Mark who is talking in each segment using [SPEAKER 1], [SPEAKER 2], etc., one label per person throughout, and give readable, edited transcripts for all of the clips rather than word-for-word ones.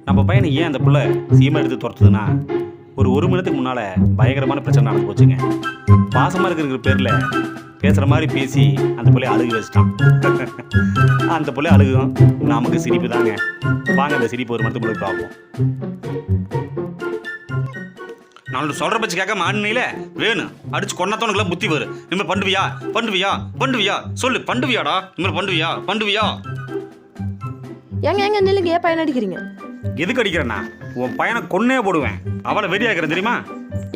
[SPEAKER 1] நம்ம பையனை ஏன் அந்த புள்ள சீமை எடுத்து துரத்துதுன்னா, ஒரு மணி நேரத்துக்கு முன்னால் பயங்கரமான பிரச்சனை நடந்து போச்சுங்க. பாசமாக இருக்கிற பேரில் பேசுகிற மாதிரி பேசி அந்த பிள்ளைய அழுகு வச்சிட்டான். அந்த பிள்ளை அழுகும், நமக்கு சிரிப்பு தாங்க. வாங்க அந்த சிரிப்பு ஒரு மணி பார்ப்போம். நான் சொல்கிற பச்சு கேட்க மாநில வேணும் அடிச்சு கொண்டாத்தவனுக்குலாம் புத்தி வரும். இனிமேல் பண்ணுவியா பண்ணுவியா பண்ணுவியா சொல்லு, பண்ணுவியாடா இனிமேல் பண்ணுவியா பண்ணுவியா?
[SPEAKER 2] ஏங்க ஏங்க நில்லுங்க, ஏன் பையன் அடிக்கிறீங்க?
[SPEAKER 1] எதுக்கு அடிக்கிறேன்னா உன் பையனை கொன்னே போடுவேன். அவளை வெறியாக்கிறேன் தெரியுமா?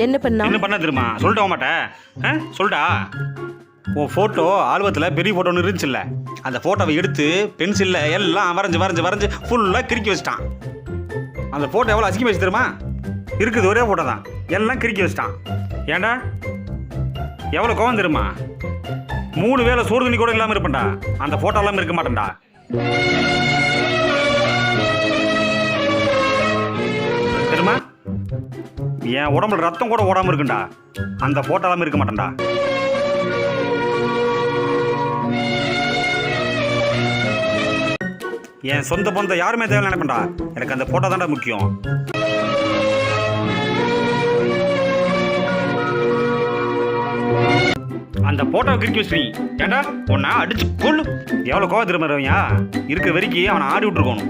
[SPEAKER 2] என்ன
[SPEAKER 1] பண்ண தெரியுமா? சொல்லிட்டு போக மாட்டேன். சொல்லிட்டா உன் ஃபோட்டோ ஆல்பத்தில் பெரிய ஃபோட்டோன்னு இருந்துச்சுல்ல, அந்த ஃபோட்டோவை எடுத்து பென்சிலில் எல்லாம் வரைஞ்சி வரைஞ்சி வரைஞ்சி ஃபுல்லாக கிறுக்கி வச்சிட்டான். அந்த ஃபோட்டோ எவ்வளோ அசிங்கமாக வச்சு தெரியுமா? இருக்குது ஒரே ஃபோட்டோ தான், எல்லாம் கிறுக்கி வச்சிட்டான். ஏண்டா எவ்வளோ கோவம் தெரியுமா? 3 வேளை சோறு தண்ணி கூட இல்லாமல் இருப்பேன்டா, அந்த ஃபோட்டோ இல்லாமல் இருக்க மாட்டேன்டா. தெரியுமா? என் உடம்புல ரத்தம் கூட ஓடாமல் இருக்குண்டா, அந்த ஃபோட்டோ இல்லாமல் இருக்க மாட்டேன்டா. என் சொந்த பந்த யாருமே தேவை நினைப்பேன்டா, எனக்கு அந்த ஃபோட்டோ தான்டா முக்கியம். அந்த போட்டோவை கிறுக்கி வச்சுருவீங்க. ஏண்டா உன்னை அடிச்சு கொள்ளு. எவ்வளோ கோவம் திரும்புறவங்க இருக்கிற வரைக்கும் அவனை ஆடி விட்டுருக்கணும்.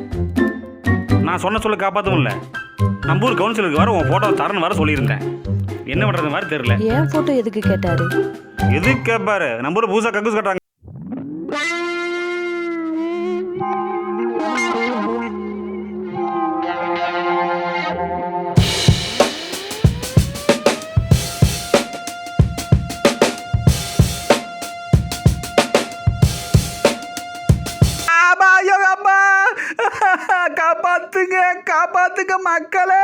[SPEAKER 1] நான் சொல்ல காப்பாற்றவும் இல்லை. நம்ம ஊர் கவுன்சிலருக்கு வர உன் ஃபோட்டோ தரன்னு வர சொல்லியிருந்தேன். என்ன பண்ணுறது மாதிரி தெரியல.
[SPEAKER 2] ஏன் ஃபோட்டோ எதுக்கு கேட்டாரு?
[SPEAKER 1] எதுக்கு கேட்பாரு? நம்ம ஊர் புதுசாக கக்கூஸ் கட்டுறாங்க. காப்பாத்துங்க காப்பாத்துங்க மக்களே.